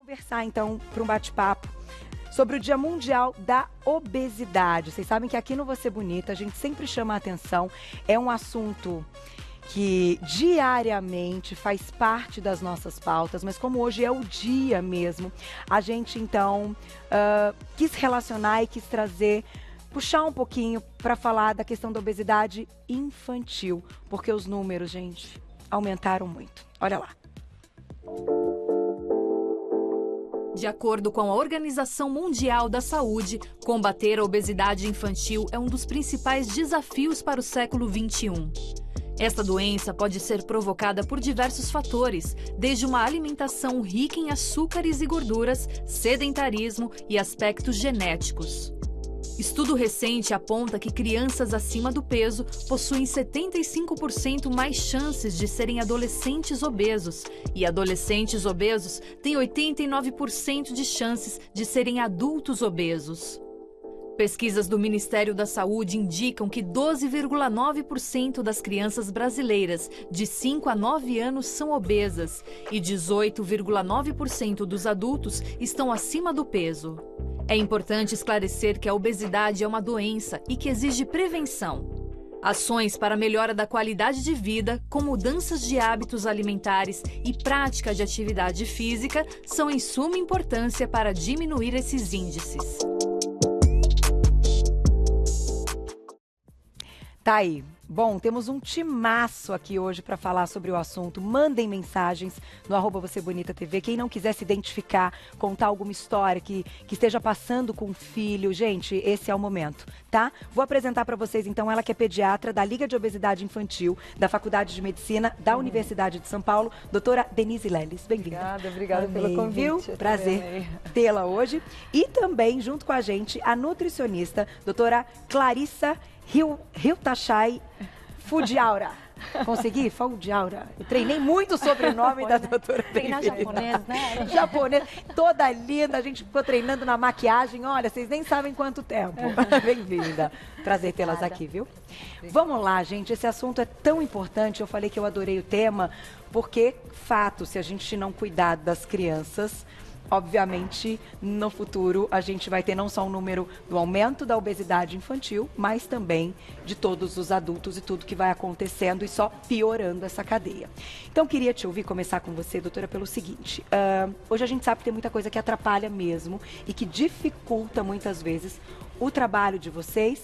Conversar então para um bate-papo sobre o Dia Mundial da Obesidade. Vocês sabem que aqui no Você Bonita a gente sempre chama a atenção, é um assunto que diariamente faz parte das nossas pautas, mas como hoje é o dia mesmo, a gente então quis relacionar e quis trazer, puxar um pouquinho para falar da questão da obesidade infantil, porque os números, gente, aumentaram muito. Olha lá. De acordo com a Organização Mundial da Saúde, combater a obesidade infantil é um dos principais desafios para o século XXI. Esta doença pode ser provocada por diversos fatores, desde uma alimentação rica em açúcares e gorduras, sedentarismo e aspectos genéticos. Estudo recente aponta que crianças acima do peso possuem 75% mais chances de serem adolescentes obesos e adolescentes obesos têm 89% de chances de serem adultos obesos. Pesquisas do Ministério da Saúde indicam que 12,9% das crianças brasileiras de 5 a 9 anos são obesas e 18,9% dos adultos estão acima do peso. É importante esclarecer que a obesidade é uma doença e que exige prevenção. Ações para a melhora da qualidade de vida, com mudanças de hábitos alimentares e prática de atividade física, são em suma importância para diminuir esses índices. Tá aí. Bom, temos um timaço aqui hoje para falar sobre o assunto. Mandem mensagens no @VocêBonitaTV. Quem não quiser se identificar, contar alguma história que esteja passando com o filho, gente, esse é o momento, tá? Vou apresentar para vocês, então, ela que é pediatra da Liga de Obesidade Infantil, da Faculdade de Medicina da Universidade de São Paulo, doutora Denise Leles. Bem-vinda. Obrigada pelo convite. Viu? Prazer tê-la hoje. E também, junto com a gente, a nutricionista, doutora Clarissa Hiltachai Fujiaura. Consegui? Fujiaura. Eu treinei muito o sobrenome da doutora. Treinar japonês, né? Japonês, toda linda. A gente ficou treinando na maquiagem. Olha, vocês nem sabem quanto tempo. Bem-vinda. Prazer tê-las aqui, viu? Vamos lá, gente. Esse assunto é tão importante. Eu falei que eu adorei o tema, porque, fato, se a gente não cuidar das crianças, obviamente, no futuro, a gente vai ter não só um número do aumento da obesidade infantil, mas também de todos os adultos e tudo que vai acontecendo e só piorando essa cadeia. Então, queria te ouvir, começar com você, doutora, pelo seguinte. Hoje a gente sabe que tem muita coisa que atrapalha mesmo e que dificulta muitas vezes o trabalho de vocês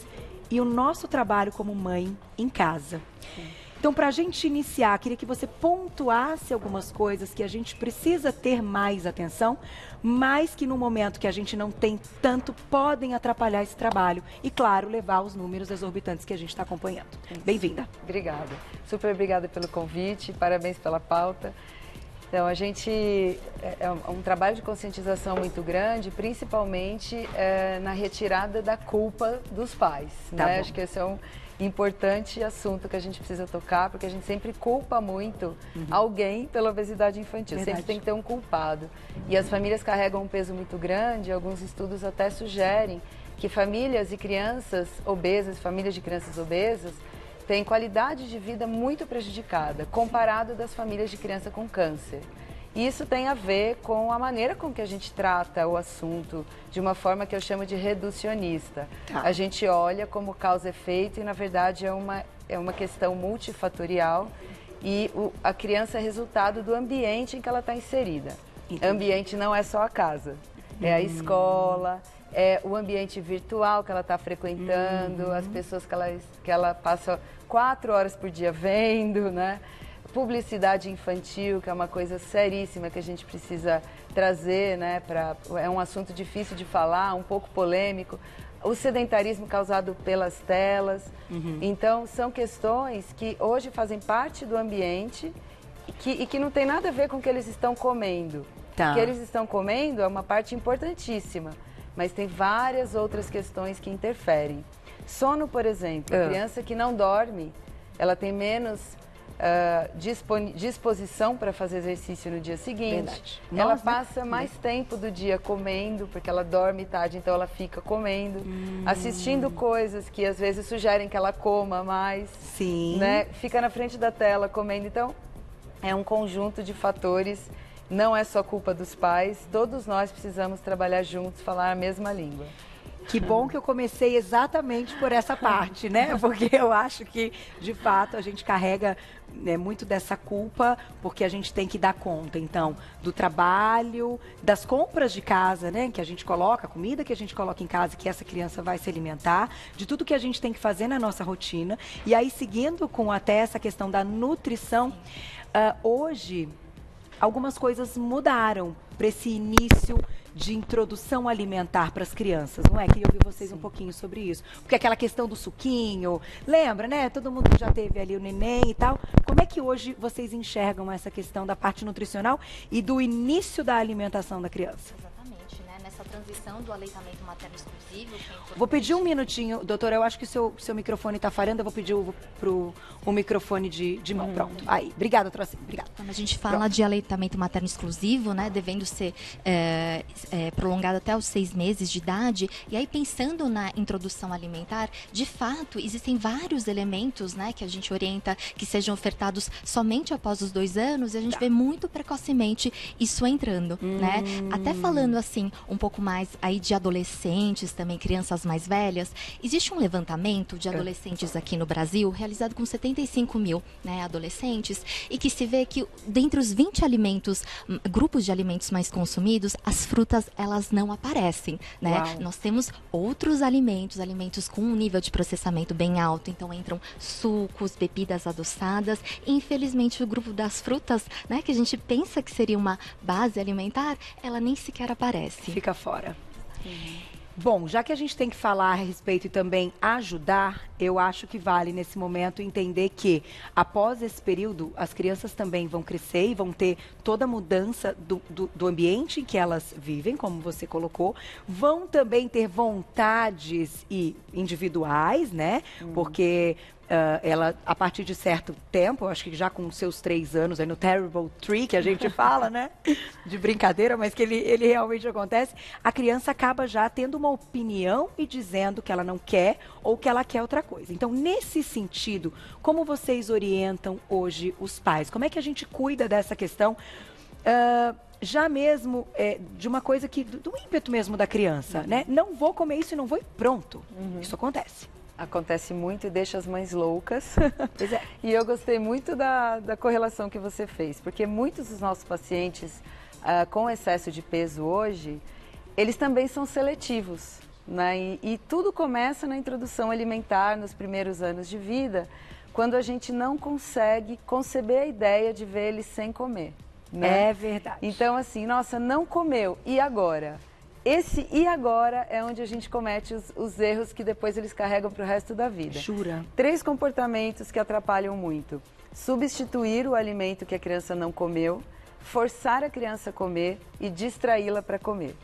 e o nosso trabalho como mãe em casa. Sim. Então, para a gente iniciar, queria que você pontuasse algumas coisas que a gente precisa ter mais atenção, mas que no momento que a gente não tem tanto, podem atrapalhar esse trabalho e, claro, levar os números exorbitantes que a gente está acompanhando. Bem-vinda. Obrigada. Super obrigada pelo convite, parabéns pela pauta. Então, a gente é um trabalho de conscientização muito grande, principalmente na retirada da culpa dos pais. Tá né? bom. Acho que esse é um importante assunto que a gente precisa tocar, porque a gente sempre culpa muito alguém pela obesidade infantil. Verdade. Sempre tem que ter um culpado. E as famílias carregam um peso muito grande, alguns estudos até sugerem que famílias e crianças obesas, famílias de crianças obesas, têm qualidade de vida muito prejudicada, comparado das famílias de criança com câncer. Isso tem a ver com a maneira com que a gente trata o assunto, de uma forma que eu chamo de reducionista. Tá. A gente olha como causa e efeito e, na verdade, é uma questão multifatorial e a criança é resultado do ambiente em que ela está inserida. Entendi. Ambiente não é só a casa, é a escola, é o ambiente virtual que ela está frequentando, as pessoas que ela passa 4 horas por dia vendo, né? Publicidade infantil, que é uma coisa seríssima que a gente precisa trazer, né? É um assunto difícil de falar, um pouco polêmico. O sedentarismo causado pelas telas. Então, são questões que hoje fazem parte do ambiente e que não tem nada a ver com o que eles estão comendo. Tá. O que eles estão comendo é uma parte importantíssima, mas tem várias outras questões que interferem. Sono, por exemplo, a criança que não dorme, ela tem menos disposição para fazer exercício no dia seguinte. Verdade. Ela passa mais tempo do dia comendo, porque ela dorme tarde, então ela fica comendo, assistindo coisas que às vezes sugerem que ela coma mais. Sim. Né? Fica na frente da tela comendo. Então, é um conjunto de fatores não é só culpa dos pais, todos nós precisamos trabalhar juntos, falar a mesma língua. Que bom que eu comecei exatamente por essa parte, né? Porque eu acho que, de fato, a gente carrega muito dessa culpa, porque a gente tem que dar conta, então, do trabalho, das compras de casa, né? Que a gente coloca, a comida que a gente coloca em casa, que essa criança vai se alimentar, de tudo que a gente tem que fazer na nossa rotina. E aí, seguindo com até essa questão da nutrição, hoje, algumas coisas mudaram para esse início de introdução alimentar para as crianças, não é? Queria ouvir vocês um pouquinho sobre isso. Porque aquela questão do suquinho, lembra, né? Todo mundo já teve ali o neném e tal. Como é que hoje vocês enxergam essa questão da parte nutricional e do início da alimentação da criança? Exatamente, né? Nessa transição do aleitamento materno exclusivo. Vou pedir um minutinho, doutora, eu acho que o seu microfone está falhando, eu vou pedir o microfone de mão. Pronto, aí. Obrigada, doutora. Obrigada. Quando a gente fala de aleitamento materno exclusivo, né, devendo ser prolongado até os 6 meses de idade, e aí pensando na introdução alimentar, de fato, existem vários elementos, né, que a gente orienta que sejam ofertados somente após os 2 anos, e a gente vê muito precocemente isso entrando, né? Até falando assim, um pouco mais aí de adolescentes também, crianças mais velhas, existe um levantamento de adolescentes aqui no Brasil, realizado com 75 mil, né, adolescentes, e que se vê que dentre os 20 alimentos, grupos de alimentos mais consumidos, as frutas, elas não aparecem, né? Uau. Nós temos outros alimentos com um nível de processamento bem alto, então entram sucos, bebidas adoçadas, e infelizmente o grupo das frutas, né, que a gente pensa que seria uma base alimentar, ela nem sequer aparece. Fica fora. Bom, já que a gente tem que falar a respeito e também ajudar, eu acho que vale nesse momento entender que após esse período, as crianças também vão crescer e vão ter toda a mudança do ambiente em que elas vivem, como você colocou, vão também ter vontades individuais, né? Porque ela, a partir de certo tempo, eu acho que já com seus 3 anos, aí no Terrible 3, que a gente fala, né? De brincadeira, mas que ele realmente acontece, a criança acaba já tendo uma opinião e dizendo que ela não quer ou que ela quer outra coisa. Então, nesse sentido, como vocês orientam hoje os pais? Como é que a gente cuida dessa questão? Já mesmo de uma coisa que, do ímpeto mesmo da criança, né? Não vou comer isso e não vou e pronto. Isso acontece. Acontece muito e deixa as mães loucas. Pois é. E eu gostei muito da correlação que você fez, porque muitos dos nossos pacientes com excesso de peso hoje, eles também são seletivos, né? E tudo começa na introdução alimentar, nos primeiros anos de vida, quando a gente não consegue conceber a ideia de ver eles sem comer, né? É verdade. Então, assim, nossa, não comeu, e agora? Esse e agora é onde a gente comete os erros que depois eles carregam para o resto da vida. Jura? 3 comportamentos que atrapalham muito. Substituir o alimento que a criança não comeu, forçar a criança a comer e distraí-la para comer.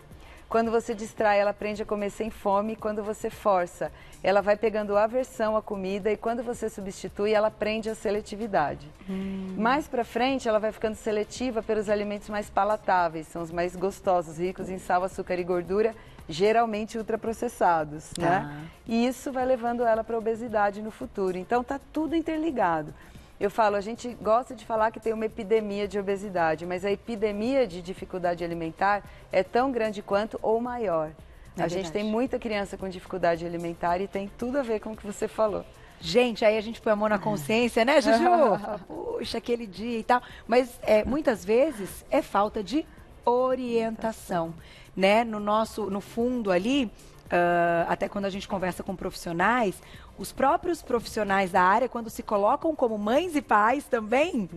Quando você distrai, ela aprende a comer sem fome. Quando você força, ela vai pegando aversão à comida. E quando você substitui, ela aprende a seletividade. Mais para frente, ela vai ficando seletiva pelos alimentos mais palatáveis. São os mais gostosos, ricos em sal, açúcar e gordura, geralmente ultraprocessados, né? E isso vai levando ela para a obesidade no futuro. Então, tá tudo interligado. Eu falo, a gente gosta de falar que tem uma epidemia de obesidade, mas a epidemia de dificuldade alimentar é tão grande quanto ou maior. A gente tem muita criança com dificuldade alimentar e tem tudo a ver com o que você falou. Gente, aí a gente põe a mão na consciência, né, Juju? Puxa, aquele dia e tal. Mas muitas vezes é falta de orientação, né? No fundo ali, até quando a gente conversa com profissionais, os próprios profissionais da área, quando se colocam como mães e pais também,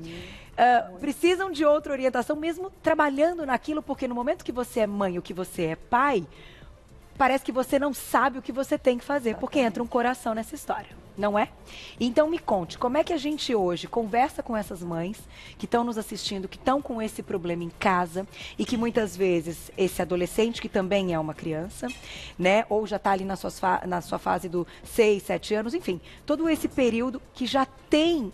precisam de outra orientação, mesmo trabalhando naquilo, porque no momento que você é mãe ou que você é pai, parece que você não sabe o que você tem que fazer, porque entra um coração nessa história, não é? Então me conte, como é que a gente hoje conversa com essas mães que estão nos assistindo, que estão com esse problema em casa e que muitas vezes esse adolescente, que também é uma criança, né, ou já está ali na sua fase do 6, 7 anos, enfim, todo esse período que já tem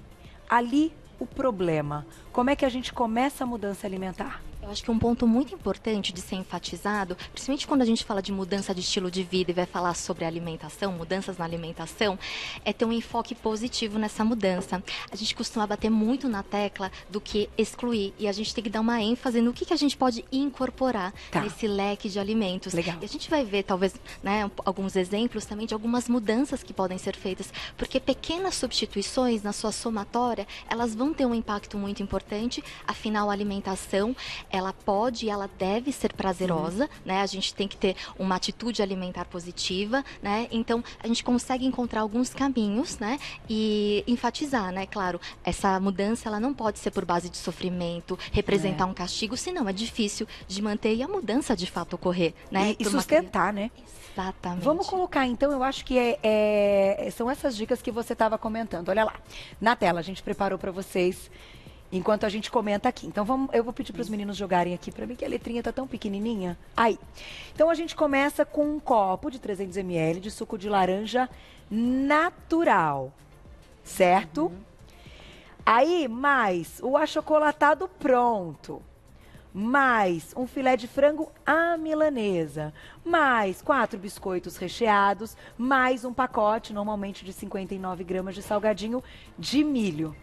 ali o problema. Como é que a gente começa a mudança alimentar? Eu Eu acho que um ponto muito importante de ser enfatizado, principalmente quando a gente fala de mudança de estilo de vida e vai falar sobre alimentação, mudanças na alimentação, é ter um enfoque positivo nessa mudança. A gente costuma bater muito na tecla do que excluir e a gente tem que dar uma ênfase no que a gente pode incorporar nesse leque de alimentos. Legal. E a gente vai ver, talvez, né, alguns exemplos também de algumas mudanças que podem ser feitas, porque pequenas substituições na sua somatória, elas vão ter um impacto muito importante. Afinal, a alimentação, ela pode e ela deve ser prazerosa, né? A gente tem que ter uma atitude alimentar positiva, né? Então, a gente consegue encontrar alguns caminhos, né? E enfatizar, né? Claro, essa mudança, ela não pode ser por base de sofrimento, representar um castigo, senão é difícil de manter e a mudança de fato ocorrer, né? E sustentar, né? Exatamente. Vamos colocar, então, eu acho que são essas dicas que você estava comentando. Olha lá, na tela a gente preparou para vocês, enquanto a gente comenta aqui. Então, eu vou pedir para os meninos jogarem aqui para mim, que a letrinha tá tão pequenininha. Aí. Então, a gente começa com um copo de 300 ml de suco de laranja natural, certo? Aí, mais o achocolatado pronto. Mais um filé de frango à milanesa, mais 4 biscoitos recheados, mais um pacote, normalmente de 59 gramas de salgadinho de milho.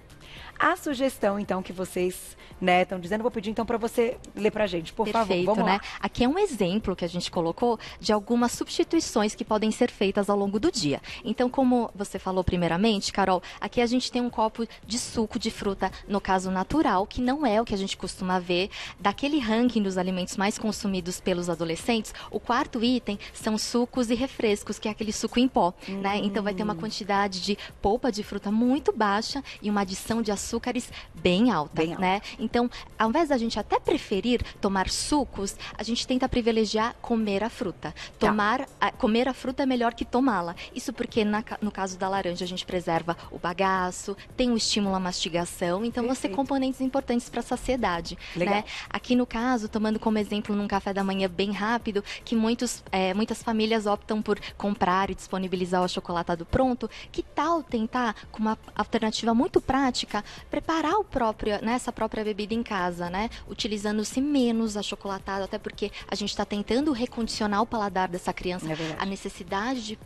A sugestão, então, que vocês estão dizendo, vou pedir, então, para você ler para a gente, por favor. Vamos lá. Aqui é um exemplo que a gente colocou de algumas substituições que podem ser feitas ao longo do dia. Então, como você falou primeiramente, Carol, aqui a gente tem um copo de suco de fruta, no caso natural, que não é o que a gente costuma ver. Daquele ranking dos alimentos mais consumidos pelos adolescentes, o quarto item são sucos e refrescos, que é aquele suco em pó, né? Então, vai ter uma quantidade de polpa de fruta muito baixa e uma adição de açúcares bem alta, né? Então, ao invés da gente até preferir tomar sucos, a gente tenta privilegiar comer a fruta. Comer a fruta é melhor que tomá-la. Isso porque, no caso da laranja, a gente preserva o bagaço, tem um estímulo à mastigação, então vão ser componentes importantes para a saciedade, né? Aqui no caso, tomando como exemplo num café da manhã bem rápido, que muitas famílias optam por comprar e disponibilizar o achocolatado pronto, que tal tentar, com uma alternativa muito prática, preparar essa própria bebida em casa, né? Utilizando-se menos achocolatado, até porque a gente está tentando recondicionar o paladar dessa criança, a necessidade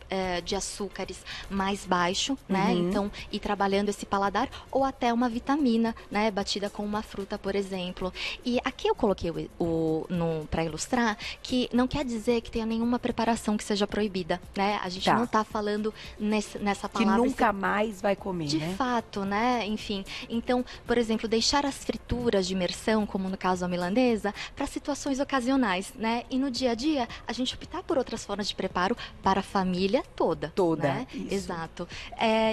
de açúcares mais baixo, né? Então, ir trabalhando esse paladar, ou até uma vitamina, né? Batida com uma fruta, por exemplo. E aqui eu coloquei para ilustrar que não quer dizer que tenha nenhuma preparação que seja proibida, né? A gente não está falando nessa palavra... Que nunca mais vai comer, de fato, né? Enfim, então, por exemplo, deixar as frituras de imersão, como no caso a milanesa, para situações ocasionais, né? E no dia a dia, a gente optar por outras formas de preparo para a família toda. Né? Exato.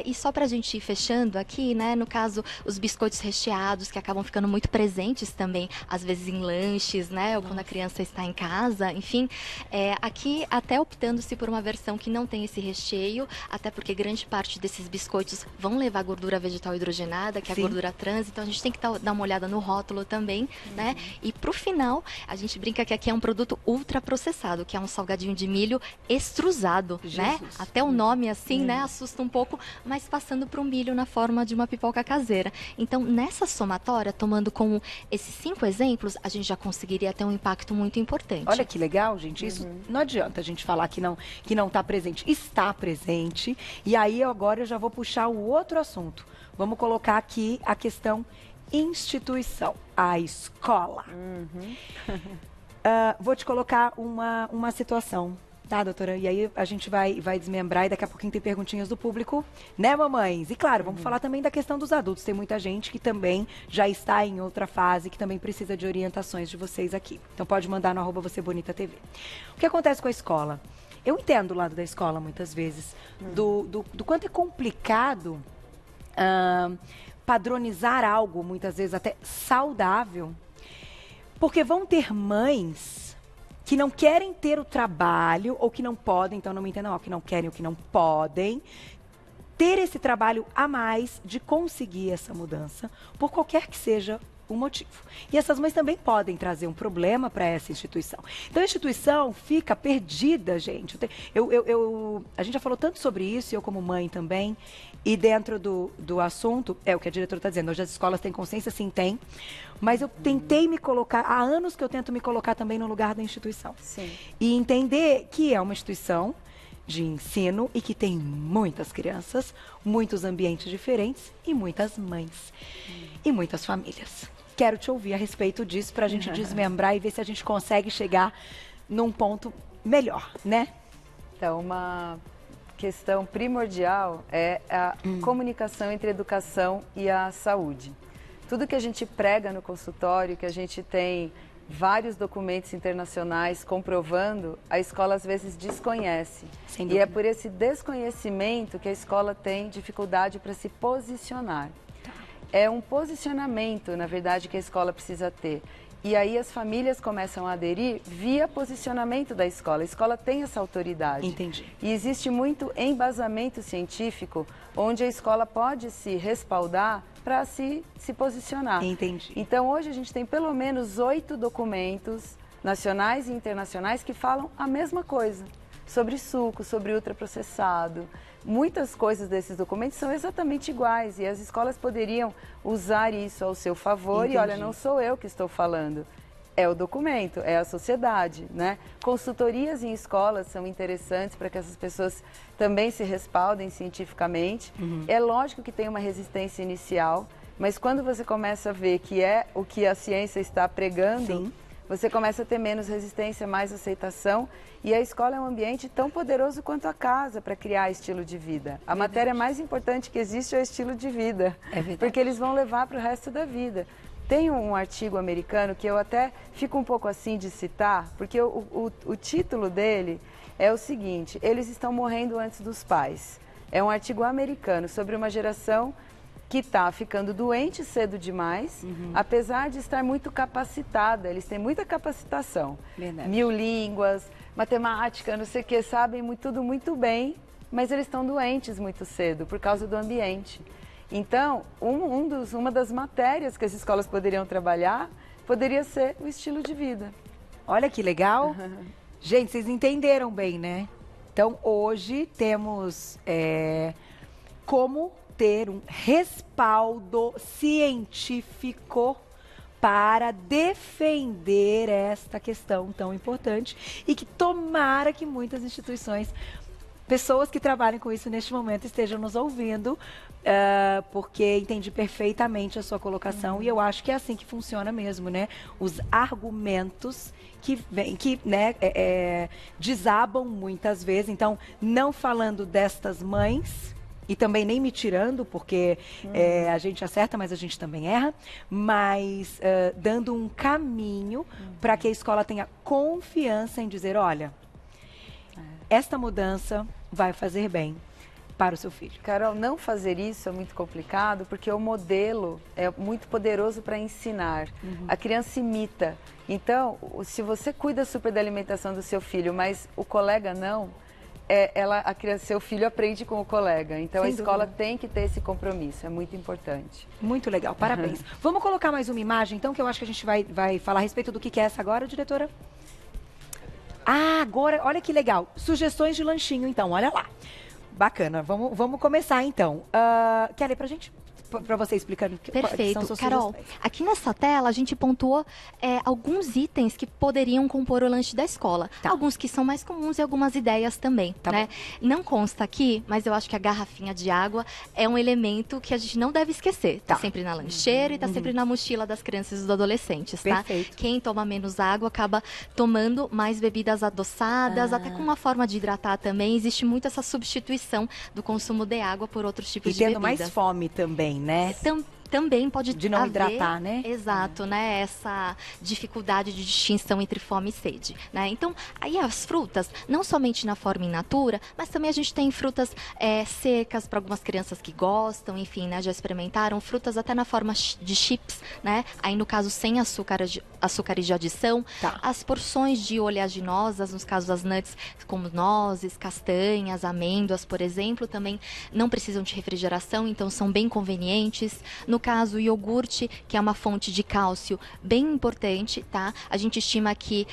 E só para a gente ir fechando aqui, né? No caso, os biscoitos recheados, que acabam ficando muito presentes também, às vezes em lanches, né? Ou quando a criança está em casa, enfim. Aqui, até optando-se por uma versão que não tem esse recheio, até porque grande parte desses biscoitos vão levar gordura vegetal hidrogenada, que é a gordura trans, então a gente tem que dar uma olhada no rótulo também, né? E pro final, a gente brinca que aqui é um produto ultraprocessado, que é um salgadinho de milho extrusado, né? Até o nome assim, né, assusta um pouco, mas passando para o milho na forma de uma pipoca caseira. Então, nessa somatória, tomando como esses 5 exemplos, a gente já conseguiria ter um impacto muito importante. Olha que legal, gente. Isso não adianta a gente falar que não está presente. Está presente. E aí, agora eu já vou puxar o outro assunto. Vamos colocar aqui a questão instituição, a escola. Vou te colocar uma situação, tá, doutora? E aí a gente vai desmembrar e daqui a pouquinho tem perguntinhas do público, né, mamães? E claro, vamos falar também da questão dos adultos. Tem muita gente que também já está em outra fase, que também precisa de orientações de vocês aqui. Então pode mandar no @VocêBonitaTV. O que acontece com a escola? Eu entendo o lado da escola, muitas vezes, do quanto é complicado padronizar algo, muitas vezes até saudável, porque vão ter mães que não querem ter o trabalho, ou que não podem, então não me entendam, que não querem ou que não podem, ter esse trabalho a mais de conseguir essa mudança, por qualquer que seja um motivo. E essas mães também podem trazer um problema para essa instituição. Então, a instituição fica perdida, gente. A gente já falou tanto sobre isso, eu como mãe também, e dentro do assunto, é o que a diretora está dizendo, hoje as escolas têm consciência, sim, tem, mas eu tentei me colocar, há anos que eu tento me colocar também no lugar da instituição. Sim. E entender que é uma instituição de ensino e que tem muitas crianças, muitos ambientes diferentes e muitas mães e muitas famílias. Quero te ouvir a respeito disso para a gente desmembrar e ver se a gente consegue chegar num ponto melhor, né? Então, uma questão primordial é a comunicação entre a educação e a saúde. Tudo que a gente prega no consultório, que a gente tem vários documentos internacionais comprovando, a escola às vezes desconhece. E é por esse desconhecimento que a escola tem dificuldade para se posicionar. É um posicionamento, na verdade, que a escola precisa ter. E aí as famílias começam a aderir via posicionamento da escola. A escola tem essa autoridade. Entendi. E existe muito embasamento científico onde a escola pode se respaldar para se posicionar. Entendi. Então, hoje a gente tem pelo menos 8 documentos nacionais e internacionais que falam a mesma coisa. Sobre suco, sobre ultraprocessado. Muitas coisas desses documentos são exatamente iguais e as escolas poderiam usar isso ao seu favor. Entendi. E olha, não sou eu que estou falando, é o documento, é a sociedade, né? Consultorias em escolas são interessantes para que essas pessoas também se respaldem cientificamente. É lógico que tem uma resistência inicial, mas quando você começa a ver que é o que a ciência está pregando, Sim. Você começa a ter menos resistência, mais aceitação. E a escola é um ambiente tão poderoso quanto a casa para criar estilo de vida. A matéria mais importante que existe é o estilo de vida. É verdade. Porque eles vão levar para o resto da vida. Tem um artigo americano que eu até fico um pouco assim de citar, porque o título dele é o seguinte: eles estão morrendo antes dos pais. É um artigo americano sobre uma geração que está ficando doente cedo demais, apesar de estar muito capacitada. Eles têm muita capacitação. Verdade. 1000 línguas, matemática, não sei o que, sabem tudo muito bem, mas eles estão doentes muito cedo por causa do ambiente. Então, uma das matérias que as escolas poderiam trabalhar poderia ser o estilo de vida. Olha que legal. Gente, vocês entenderam bem, né? Então, hoje temos como ter um respaldo científico para defender esta questão tão importante e que tomara que muitas instituições, pessoas que trabalham com isso neste momento estejam nos ouvindo, porque entendi perfeitamente a sua colocação e eu acho que é assim que funciona mesmo, né? Os argumentos que desabam muitas vezes. Então, não falando destas mães e também nem me tirando, porque a gente acerta, mas a gente também erra, mas dando um caminho para que a escola tenha confiança em dizer, olha, esta mudança vai fazer bem para o seu filho. Carol, não fazer isso é muito complicado, porque o modelo é muito poderoso para ensinar. A criança imita. Então, se você cuida super da alimentação do seu filho, mas o colega não, seu filho aprende com o colega. Então, Sem a escola dúvida. tem que ter esse compromisso, é muito importante. Muito legal, parabéns. Vamos colocar mais uma imagem, então, que eu acho que a gente vai falar a respeito do que é essa agora, diretora? Ah, agora, olha que legal. Sugestões de lanchinho, então, olha lá. Bacana, vamos começar, então. Quer ler pra gente? Para você explicando quais são Perfeito. suas Carol, sugestões. aqui nessa tela a gente pontuou alguns itens que poderiam compor o lanche da escola. Tá. Alguns que são mais comuns e algumas ideias também, Tá né? Não consta aqui, mas eu acho que a garrafinha de água é um elemento que a gente não deve esquecer. Tá sempre na lancheira e tá sempre na mochila das crianças e dos adolescentes, tá? Perfeito. Quem toma menos água acaba tomando mais bebidas adoçadas, até com uma forma de hidratar também. Existe muito essa substituição do consumo de água por outros tipos E de tendo bebidas. mais fome também, né? Também pode De não haver, hidratar, né? Exato, né? Essa dificuldade de distinção entre fome e sede, né? Então, aí as frutas, não somente na forma in natura, mas também a gente tem frutas secas para algumas crianças que gostam, enfim, né? Já experimentaram frutas até na forma de chips, né? Aí no caso sem açúcares de adição. Tá. As porções de oleaginosas, nos casos das nuts, como nozes, castanhas, amêndoas, por exemplo, também não precisam de refrigeração, então são bem convenientes. No No caso, o iogurte, que é uma fonte de cálcio bem importante, tá? A gente estima que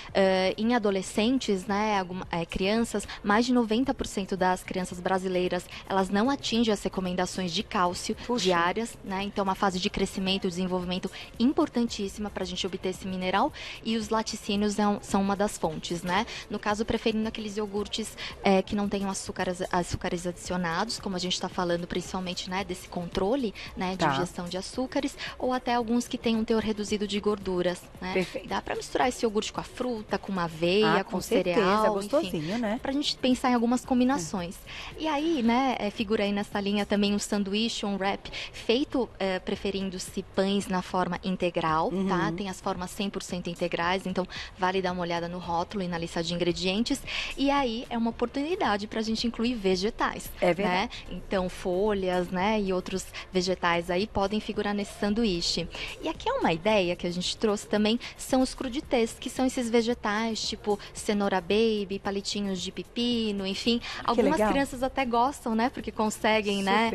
em adolescentes, né, crianças, mais de 90% das crianças brasileiras, elas não atingem as recomendações de cálcio diárias, né? Então, uma fase de crescimento e desenvolvimento importantíssima para a gente obter esse mineral, e os laticínios são uma das fontes, né? No caso, preferindo aqueles iogurtes que não tenham açúcares adicionados, como a gente está falando principalmente, né, desse controle, né, de ingestão de açúcares, ou até alguns que têm um teor reduzido de gorduras, né? Perfeito. Dá para misturar esse iogurte com a fruta, com uma aveia, com certeza, cereal, gostosinho, enfim, né? Pra gente pensar em algumas combinações. E aí, né, figura aí nessa linha também um sanduíche, um wrap, feito preferindo-se pães na forma integral, tá? Tem as formas 100% integrais, então vale dar uma olhada no rótulo e na lista de ingredientes. E aí é uma oportunidade pra gente incluir vegetais. É verdade. Né? Então, folhas, né, e outros vegetais aí podem figurar nesse sanduíche. E aqui é uma ideia que a gente trouxe também, são os cruditês, que são esses vegetais, tipo cenoura baby, palitinhos de pepino, enfim. Algumas crianças até gostam, né, porque conseguem, né,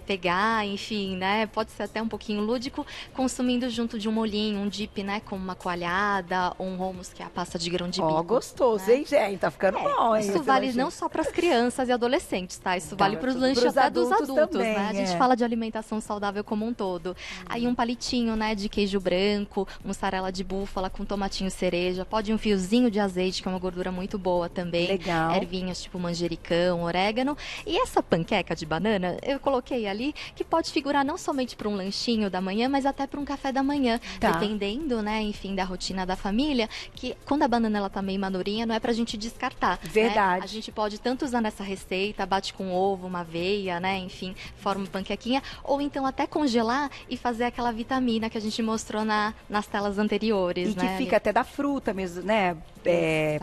pegar, enfim, né, pode ser até um pouquinho lúdico, consumindo junto de um molhinho, um dip, né, como uma coalhada, ou um hummus, que é a pasta de grão de bico. Gostoso, né? hein, gente? Tá ficando bom, hein? Isso vale não só para as crianças e adolescentes, tá? Isso vale para os lanches até dos adultos, também, né? A gente fala de alimentação saudável como um todo. Aí um palitinho, né, de queijo branco, mussarela de búfala com tomatinho cereja, pode um fiozinho de azeite, que é uma gordura muito boa também. Legal. Ervinhas tipo manjericão, orégano. E essa panqueca de banana, eu coloquei ali, que pode figurar não somente para um lanchinho da manhã, mas até para um café da manhã, dependendo, né, enfim, da rotina da família, que quando a banana ela tá meio madurinha, não é pra gente descartar. Verdade. Né? A gente pode tanto usar nessa receita, bate com ovo, uma aveia, né, enfim, forma panquequinha, ou então até congelar e fazer aquela vitamina que a gente mostrou nas telas anteriores, e né? que fica até da fruta mesmo, né?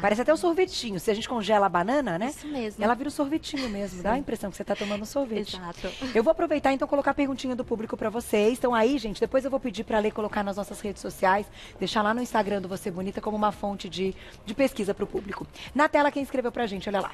Parece até um sorvetinho. Se a gente congela a banana, né? Isso mesmo. Ela vira um sorvetinho mesmo. Dá a impressão que você tá tomando um sorvete. Exato. Eu vou aproveitar, então, colocar a perguntinha do público para vocês. Então, aí, gente, depois eu vou pedir para a Lê colocar nas nossas redes sociais, deixar lá no Instagram do Você Bonita como uma fonte de pesquisa para o público. Na tela, quem escreveu pra gente, olha lá.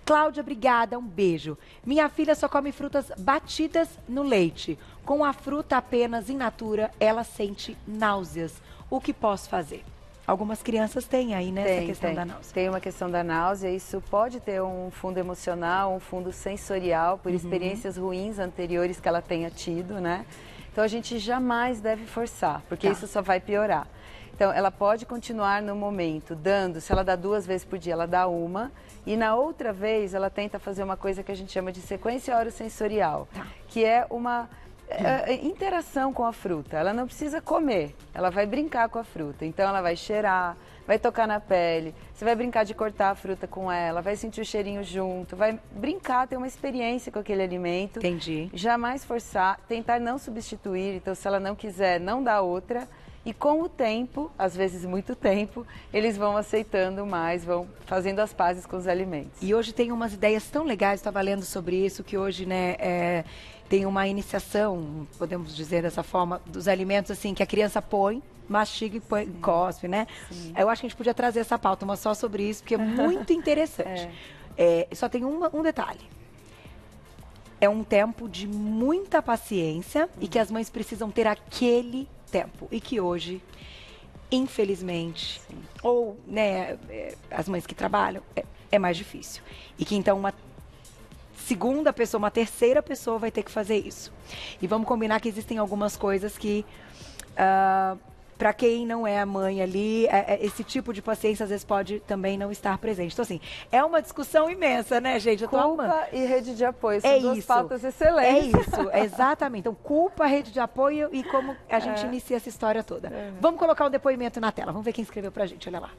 Cláudia, obrigada, um beijo. Minha filha só come frutas batidas no leite. Com a fruta apenas in natura, ela sente náuseas. O que posso fazer? Algumas crianças têm aí, né, essa questão da náusea. Tem uma questão da náusea, isso pode ter um fundo emocional, um fundo sensorial, por experiências ruins anteriores que ela tenha tido, né? Então a gente jamais deve forçar, porque isso só vai piorar. Então ela pode continuar no momento, dando, se ela dá 2 vezes por dia, ela dá uma, e na outra vez ela tenta fazer uma coisa que a gente chama de sequência orossensorial, que é uma interação com a fruta. Ela não precisa comer, ela vai brincar com a fruta. Então ela vai cheirar, vai tocar na pele, você vai brincar de cortar a fruta com ela, vai sentir o cheirinho junto, vai brincar, ter uma experiência com aquele alimento. Entendi. Jamais forçar, tentar não substituir, então se ela não quiser, não dá outra. E com o tempo, às vezes muito tempo, eles vão aceitando mais, vão fazendo as pazes com os alimentos. E hoje tem umas ideias tão legais, estava lendo sobre isso, que hoje, né, tem uma iniciação, podemos dizer dessa forma, dos alimentos assim, que a criança põe, mastiga e põe, cospe, né? Sim. Eu acho que a gente podia trazer essa pauta, uma só sobre isso, porque é muito interessante. Só tem um detalhe. É um tempo de muita paciência e que as mães precisam ter aquele tempo. E que hoje, infelizmente, ou, né, as mães que trabalham, é mais difícil. E que então uma segunda pessoa, uma terceira pessoa vai ter que fazer isso. E vamos combinar que existem algumas coisas que, para quem não é a mãe ali, esse tipo de paciência às vezes pode também não estar presente. Então, assim, é uma discussão imensa, né, gente? Culpa e rede de apoio, são duas pautas excelentes. É isso, exatamente. Então, culpa, rede de apoio e como a gente inicia essa história toda. Vamos colocar o depoimento na tela, vamos ver quem escreveu pra gente, olha lá.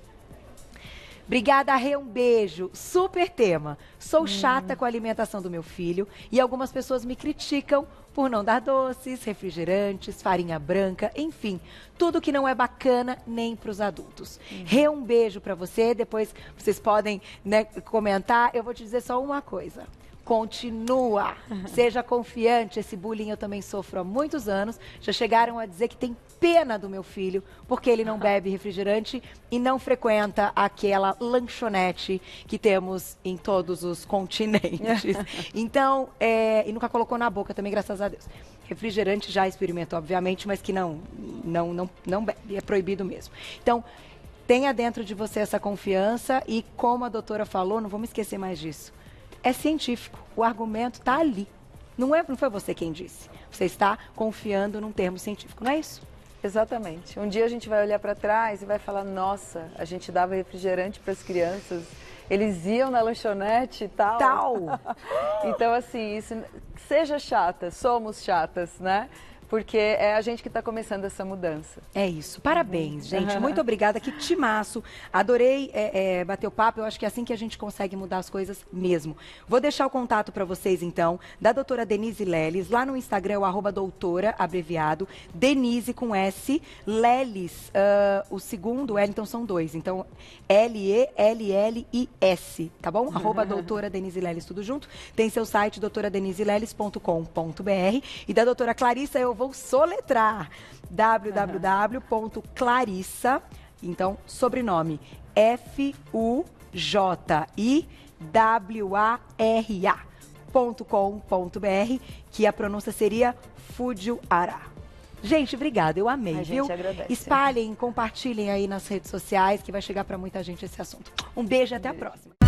Obrigada, Rê, um beijo. Super tema. Sou chata com a alimentação do meu filho e algumas pessoas me criticam por não dar doces, refrigerantes, farinha branca, enfim, tudo que não é bacana nem para os adultos. Rê, um beijo para você. Depois vocês podem, né, comentar. Eu vou te dizer só uma coisa. Continua, seja confiante, esse bullying eu também sofro há muitos anos. Já chegaram a dizer que tem pena do meu filho, porque ele não bebe refrigerante e não frequenta aquela lanchonete que temos em todos os continentes. Então, e nunca colocou na boca também, graças a Deus. refrigerante já experimentou, obviamente, mas que não bebe, é proibido mesmo. Então, tenha dentro de você essa confiança e, como a doutora falou, não vamos esquecer mais disso, é científico, o argumento está ali. Não foi você quem disse. Você está confiando num termo científico, não é isso? Exatamente. Um dia a gente vai olhar para trás e vai falar, nossa, a gente dava refrigerante para as crianças, eles iam na lanchonete e tal. Então, assim, isso, seja chata, somos chatas, né? Porque é a gente que está começando essa mudança. É isso. Parabéns, gente. Muito obrigada. Que timaço. Adorei bater o papo. Eu acho que é assim que a gente consegue mudar as coisas mesmo. Vou deixar o contato para vocês, então, da doutora Denise Leles. Lá no Instagram, o @doutora, abreviado. Denise com S. Leles, o segundo L, então são dois. Então, L-E-L-L-I-S, tá bom? @doutora Denise Leles, tudo junto. Tem seu site, doutoradenizileles.com.br. E da doutora Clarissa, eu vou soletrar www.clarissa, então, sobrenome FUJIWARA.com.br, que a pronúncia seria Fujiwara. Gente, obrigada, eu amei, viu? Agradece. Espalhem, compartilhem aí nas redes sociais, que vai chegar para muita gente esse assunto. Um beijo e até a próxima.